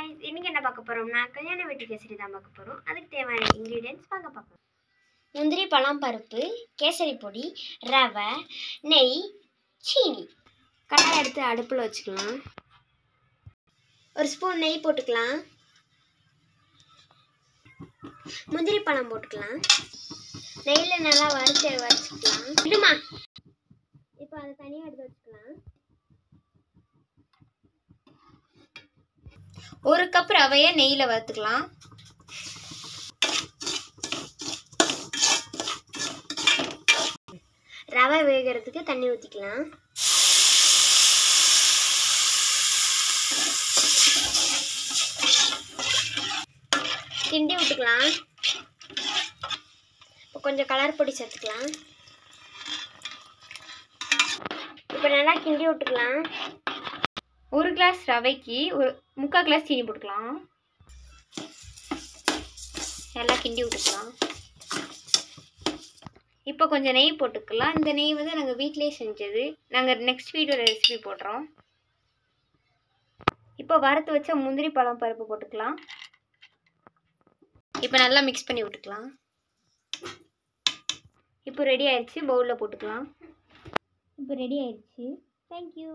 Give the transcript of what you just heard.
guys, இன்னைக்கு என்ன பார்க்க போறோம்னா கல்யாண வீட்டு கேசரி தான் பார்க்க போறோம். அதுக்கு தேவையான இன்கிரிடியன்ட்ஸ் வாங்க பார்க்கலாம். முந்திரி பழம் பருப்பு, கேசரி பொடி, ரவை, நெய், சீனி. கடாய் எடுத்து அடுப்புல வச்சுக்கலாம். ஒரு ஸ்பூன் நெய் போட்டுக்கலாம். முந்திரி பழம் போட்டுக்கலாம். நெய்ல நல்லா வறுத்துக்கலாம். விடுமா. இப்போ அதை தனியாக எடுத்து வச்சுக்கலாம். ஒரு கப் ரவையை நெய்யில் வறுத்துக்கலாம். ரவை வேகிறதுக்கு தண்ணி ஊற்றிக்கலாம். கிண்டி விட்டுக்கலாம். இப்போ கொஞ்சம் கலர் பொடி சேர்த்துக்கலாம். இப்போ நல்லா கிண்டி விட்டுக்கலாம். ஒரு கிளாஸ் ரவைக்கு ஒரு 3/4 கிளாஸ் சீனி போட்டுக்கலாம். நல்லா கிண்டி விட்டுக்கலாம். இப்போ கொஞ்சம் நெய் போட்டுக்கலாம். இந்த நெய் வந்து நாங்கள் வீட்டிலேயே செஞ்சது. நாங்கள் நெக்ஸ்ட் வீடியோவில் ரெசிபி போடுறோம். இப்போ வறுத்து வச்ச முந்திரி பழம் பருப்பு போட்டுக்கலாம். இப்போ நல்லா மிக்ஸ் பண்ணி விட்டுக்கலாம். இப்போ ரெடி ஆயிடுச்சு. பவுலில் போட்டுக்கலாம். இப்போ ரெடி ஆயிடுச்சு. தேங்க்யூ.